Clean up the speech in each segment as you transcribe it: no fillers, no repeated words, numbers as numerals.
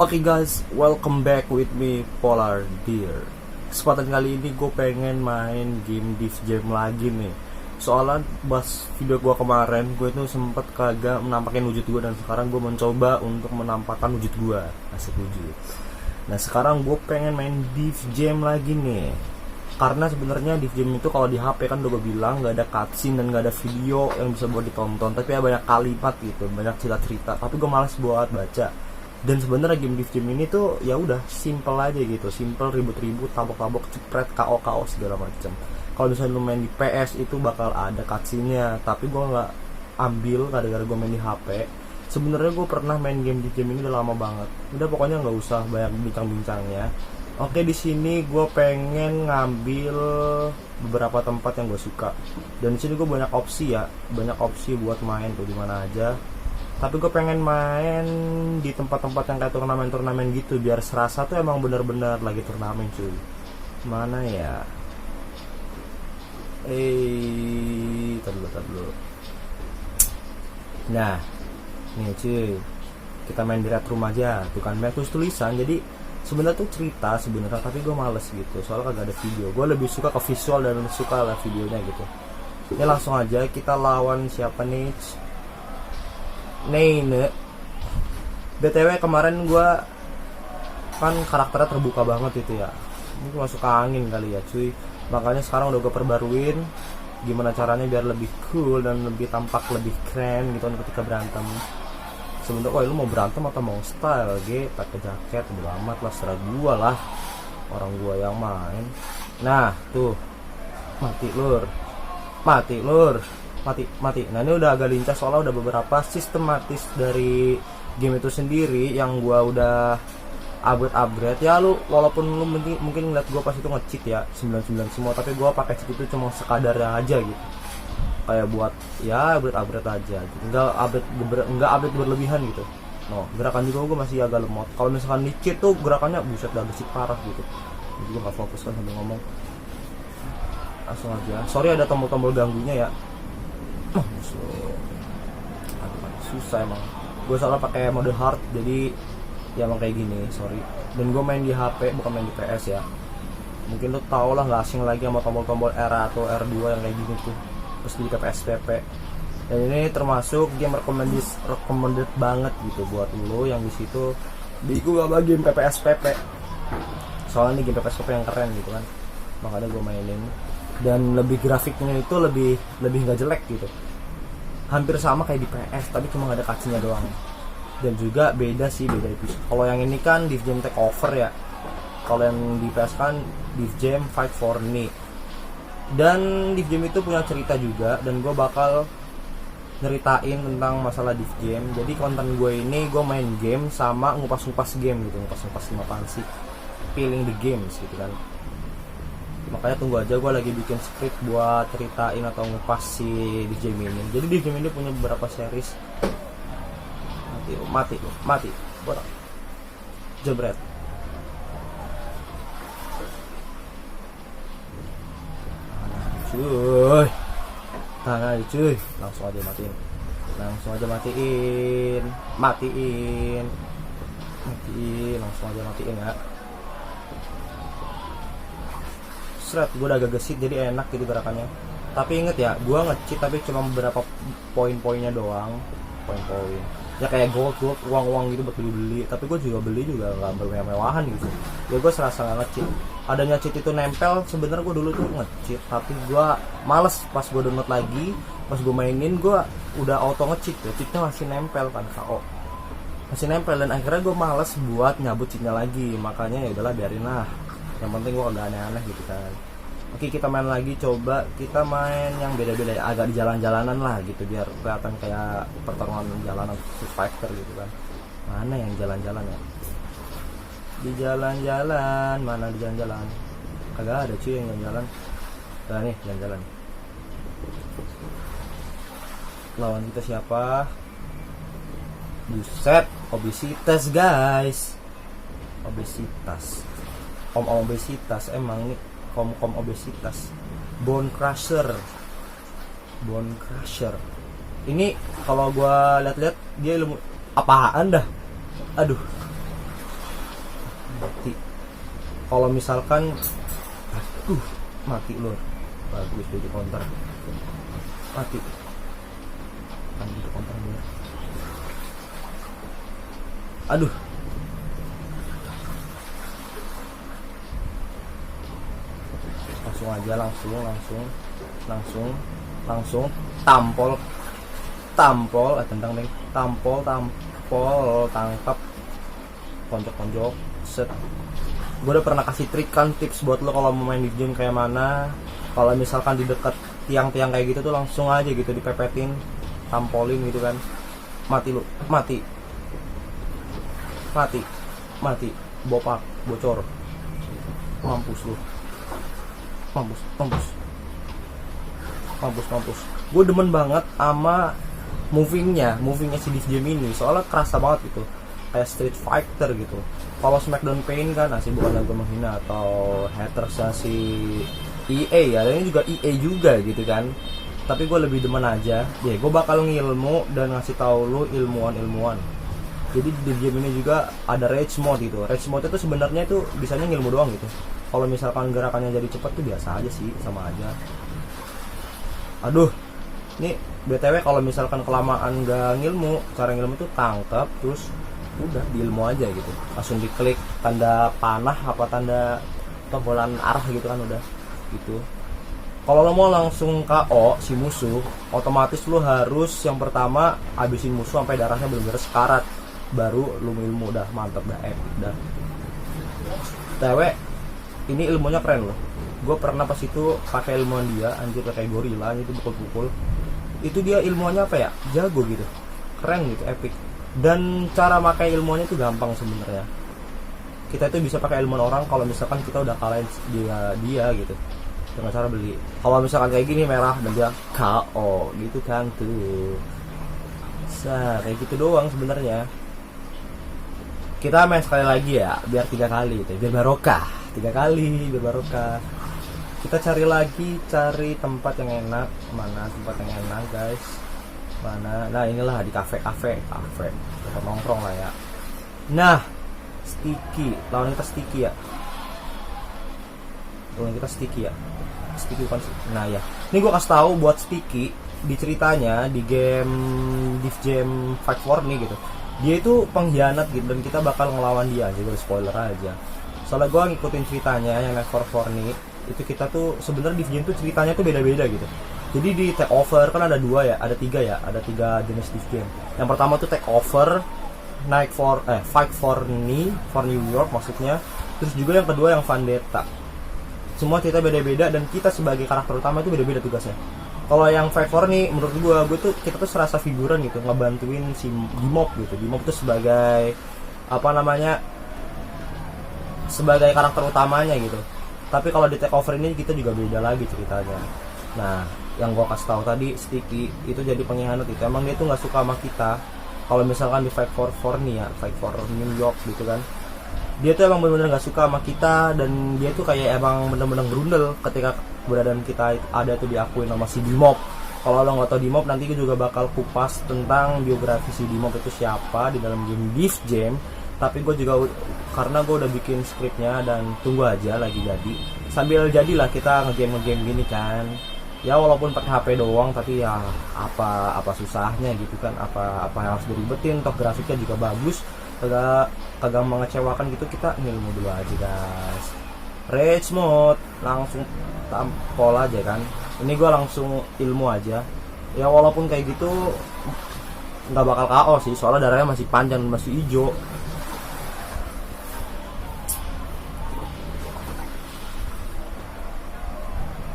Oke guys, welcome back with me Polar Deer. Kesempatan kali ini gue pengen main game Div Jam lagi nih. Soalnya pas video gue kemarin, gue itu sempet kagak menampakkan wujud gue, dan sekarang gue mencoba untuk menampakkan wujud gue. Asik wujud. Nah sekarang gue pengen main Div Jam lagi nih. Karena sebenarnya Div Jam itu kalau di HP kan udah gue bilang nggak ada cutscene dan nggak ada video yang bisa buat ditonton, tapi ya banyak kalimat gitu, banyak cerita-cerita. Tapi gue malas buat baca. Dan sebenarnya game Div Jam ini tuh ya udah simple aja gitu, simple, ribut-ribut, tabok-tabok, cepret, KO segala macam. Kalau misalnya lu main di PS itu bakal ada cutscene-nya, tapi gue nggak ambil gara-gara gue main di HP. Sebenarnya gue pernah main game Div Jam ini udah lama banget. Udah pokoknya nggak usah banyak bincang-bincangnya. Oke, di sini gue pengen ngambil beberapa tempat yang gue suka. Dan di sini gue banyak opsi ya, banyak opsi buat main tuh di mana aja. Tapi gue pengen main di tempat-tempat yang kayak turnamen-turnamen gitu, biar serasa tuh emang bener-bener lagi turnamen cuy. Mana ya? Tar dulu. Nah, nih cuy, kita main di red room aja. Tuh kan banyak tulisan, jadi sebenarnya tuh cerita sebenarnya, tapi gue males gitu. Soalnya kagak ada video. Gue lebih suka ke visual dan suka lah videonya gitu. Ini langsung aja kita lawan siapa nih? Neine. BTW kemarin gue kan karakternya terbuka banget itu ya. Ini masuk ke angin kali ya cuy. Makanya sekarang udah gue perbaruin gimana caranya biar lebih cool dan lebih tampak lebih keren gitu kan ketika berantem. Sebenernya lu mau berantem atau mau style gitu, pakai jaket udah amat lah, serah gua lah, orang gua yang main. Nah tuh, mati lur. Nah ini udah agak lincah soalnya udah beberapa sistematis dari game itu sendiri yang gua udah upgrade ya. Lu walaupun lu mungkin ngeliat gua pas itu nge-cheat ya 99 semua, tapi gua pakai cheat itu cuma sekadarnya aja gitu, kayak buat ya upgrade aja gitu. Enggak upgrade berlebihan gitu. No, gerakan juga gue masih agak lemot. Kalau misalkan di cheat tuh gerakannya buset dah gesit parah gitu. Jadi gue gak fokus kan sambil ngomong. Langsung aja. Sorry ada tombol-tombol ganggunya ya. Susah emang. Gue soalnya pakai mode hard, jadi ya emang kayak gini. Sorry. Dan gue main di HP bukan main di PS ya. Mungkin lo tau lah, nggak asing lagi sama tombol-tombol R atau R2 yang kayak gini tuh. Terus di PSPP. Dan ini termasuk game recommended banget gitu buat lo yang di situ di gue gak game PSPP. Soalnya ini game PSPP yang keren gitu kan. Makanya gue mainin. Dan lebih grafiknya itu lebih nggak jelek gitu. Hampir sama kayak di PS, tapi cuma nggak ada cutscene-nya doang. Dan juga beda episode. Kalau yang ini kan Div Jam Takeover ya. Kalau yang di PS kan Div Jam Fight for Me. Dan Div Jam itu punya cerita juga, dan gue bakal nyeritain tentang masalah Div Jam. Jadi konten gue ini gue main game sama ngupas-ngupas game gitu, ngupas-ngupas apaan sih, feeling the games gitu kan. Makanya tunggu aja, gue lagi bikin script buat ceritain atau ngupas si Div Jam ini. Jadi Div Jam ini punya beberapa series. Mati botak jebret. Cuy, tahan aja cuy, langsung aja matiin, langsung aja matiin ya. Seret, gue udah agak gesit jadi enak gitu gerakannya. Tapi inget ya, gue nge-cheat tapi cuma beberapa poin-poinnya doang, poin-poin. Ya kayak gold, uang gitu buat beli. Tapi gue juga beli juga nggak bermewah-mewahan gitu. Ya gue serasa nggak nge-cheat. Adanya cheat itu nempel, sebenarnya gue dulu tuh nge-cheat, tapi gue males pas gue download lagi, pas gue mainin gue udah auto nge-cheat ya, cheatnya masih nempel kan, KO masih nempel, dan akhirnya gue males buat nyabut cheatnya lagi. Makanya ya udahlah biarin lah, yang penting gue agak aneh-aneh gitu kan. Oke, kita main lagi, coba kita main yang beda-beda ya, agak di jalan-jalanan lah gitu, biar kelihatan kayak pertarungan jalanan Street Fighter gitu kan. Mana yang jalan-jalan ya? Di jalan-jalan, mana di jalan-jalan? Kagak ada cuy yang jalan-jalan. Nah nih jalan-jalan. Lawan kita siapa? Buset, obesitas guys. Obesitas. Om obesitas emang nih, kom obesitas. Bone Crusher. Ini kalau gua lihat-lihat dia ilmu apaan dah? Aduh. mati. Kalau misalkan mati lur, bagus jadi counter, mati kan itu counter bener. Aduh, langsung aja, langsung tampol tentang nih, tampol tangkap, ponjok set. Gue udah pernah kasih trik kan, tips buat lo kalau mau main di game kayak mana. Kalau misalkan di dekat tiang-tiang kayak gitu tuh langsung aja gitu dipepetin, tampolin gitu kan. Mati lo, mati, bopak, bocor, mampus lo, mampus. Gue demen banget sama movingnya si Div Jam ini, soalnya kerasa banget gitu, kayak Street Fighter gitu. Kalau Smackdown Pain kan asli bukan gue menghina atau hatersnya si EA ya, dan ini juga EA juga gitu kan. Tapi gue lebih demen aja, ya gue bakal ngilmu dan ngasih tahu lu ilmuwan. Jadi di game ini juga ada rage mode gitu. Rage mode itu sebenarnya itu bisanya ngilmu doang gitu. Kalau misalkan gerakannya jadi cepet tuh biasa aja sih, sama aja. Aduh, ini BTW kalau misalkan kelamaan gak ngilmu, cara ngilmu tuh tangkap terus udah diilmu aja gitu, langsung diklik tanda panah apa tanda tombolan arah gitu kan, udah gitu. Kalau lo mau langsung KO si musuh, otomatis lo harus yang pertama habisin musuh sampai darahnya benar-benar sekarat, baru lo ilmu. Udah mantap, dah epic dah. TW ini ilmunya keren loh. Gue pernah pas itu pakai ilmuan dia, anjir kayak gorila itu pukul-pukul. Itu dia ilmuannya apa ya? Jago gitu. Keren gitu, epic. Dan cara pakai ilmuannya itu gampang sebenarnya. Kita itu bisa pakai ilmuwan orang kalau misalkan kita udah kalahin dia gitu, dengan cara beli. Kalau misalkan kayak gini merah dan dia KO gitu kan tuh. Kayak gitu doang sebenarnya. Kita main sekali lagi ya, biar 3 kali gitu. Biar barokah. 3 kali biar barokah. Kita cari tempat yang enak. Mana tempat yang enak, guys? Mana? Nah, inilah di kafe tempat nongkrong lah ya. Nah, Sticky, lawan kita Sticky ya. Sticky bukan sih. Nah ya, ini gue kasih tahu buat Sticky di ceritanya di game Div Jam Fight for nih gitu. Dia itu pengkhianat gitu dan kita bakal ngelawan dia, jadi spoiler aja. Soalnya gue ngikutin ceritanya yang Fight for nih, itu kita tuh sebenarnya Div Jam tuh ceritanya tuh beda-beda gitu. Jadi di Take Over kan ada 2 ya, ada 3 ya, ada 3 jenis Div Jam. Yang pertama tuh Take Over, Fight for New York maksudnya. Terus juga yang kedua yang Vendetta. Semua cerita beda-beda dan kita sebagai karakter utama itu beda-beda tugasnya. Kalau yang Fight for nih, menurut gue tuh kita tuh serasa figuran gitu, ngebantuin si Dimop gitu. Dimop tuh sebagai sebagai karakter utamanya gitu. Tapi kalau di Take Over ini kita juga beda lagi ceritanya. Nah, yang gue kasih tahu tadi, Sticky itu jadi pengkhianat itu. Emang dia tuh nggak suka sama kita. Kalau misalkan di Fight for New York gitu kan, dia tuh emang benar-benar nggak suka sama kita dan dia tuh kayak emang benar-benar gerundel ketika keberadaan kita ada tuh diakuin sama si Dimop. Kalau lo nggak tahu Dimop, nanti gue juga bakal kupas tentang biografi si Dimop itu siapa di dalam game Div Jam. Tapi gue juga karena gue udah bikin skripnya dan tunggu aja lagi jadi. Sambil jadilah kita ngegame gini kan. Ya walaupun pakai HP doang, tapi ya apa susahnya gitu kan, apa yang harus diribetin. Toh grafiknya juga bagus, kagak mengecewakan gitu. Kita ngilmu dulu aja guys. Rage mode langsung tampol aja kan. Ini gue langsung ilmu aja. Ya walaupun kayak gitu nggak bakal KO sih, soalnya darahnya masih panjang, masih hijau.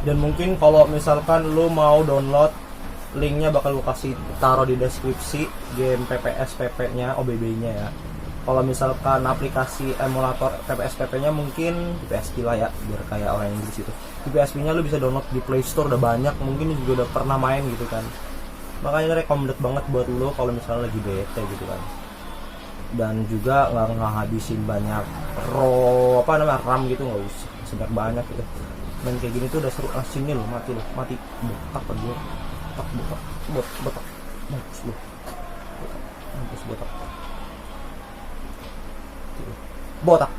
Dan mungkin kalau misalkan lu mau download, linknya bakal gue kasih taruh di deskripsi game PPS PP nya, OBB nya ya. Kalau misalkan aplikasi emulator PPS PP nya mungkin di PSP lah ya, biar kayak orang Inggris itu. Di PSP nya lu bisa download di Play Store, udah banyak, mungkin juga udah pernah main gitu kan. Makanya recommended banget buat lu kalau misalnya lagi bete gitu kan. Dan juga nggak ngabisin banyak RAM gitu, nggak usah sebanyak banyak gitu. Main kayak gini tuh udah seru. Sini lo mati botak per gue, botak mampus botak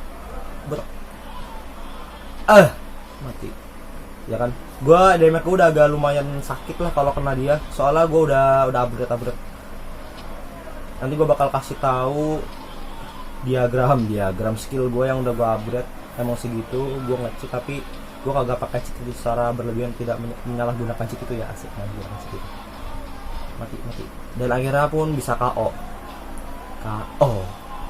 mati ya kan. Gua damage gua udah agak lumayan sakit lah kalau kena dia, soalnya gua udah upgrade. Nanti gua bakal kasih tahu diagram skill gua yang udah gua upgrade. Emang segitu gua ngecek, tapi gua kagak pakai cheat itu secara berlebihan, tidak menyalahgunakan cheat itu ya, asik menyalahgunakan cheat itu. Mati dan akhirnya pun bisa KO.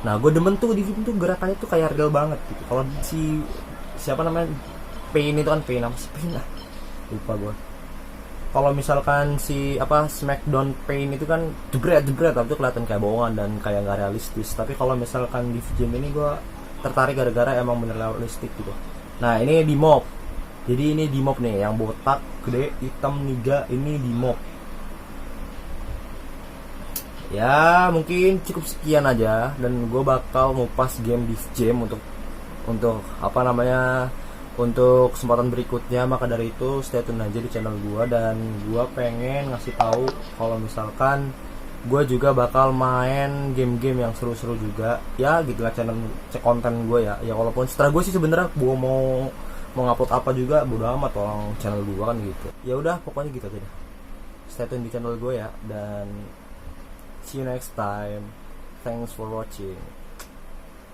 Nah gue demen tuh di film tuh gerakannya tuh kayak real banget gitu. Kalau si siapa namanya Pain itu kan, Pain apa sih, Pain lah lupa gue. Kalau misalkan si Smackdown Pain itu kan jebret tapi itu kelihatan kayak bohongan dan kayak nggak realistis. Tapi kalau misalkan di game ini gue tertarik gara-gara emang bener realistik gitu. Nah ini di mob, jadi ini di mob nih yang botak gede hitam niga, ini di mob. Ya mungkin cukup sekian aja, dan gue bakal ngupas game Div Jam untuk untuk kesempatan berikutnya. Maka dari itu stay tune aja di channel gue, dan gue pengen ngasih tahu kalau misalkan gue juga bakal main game-game yang seru-seru juga ya, gitulah channel konten gue ya. Walaupun setelah gue sih sebenarnya gue mau ngupload apa juga bodo amat orang channel gue kan gitu. Ya udah pokoknya gitu aja deh. Stay tune di channel gue ya, dan see you next time. Thanks for watching.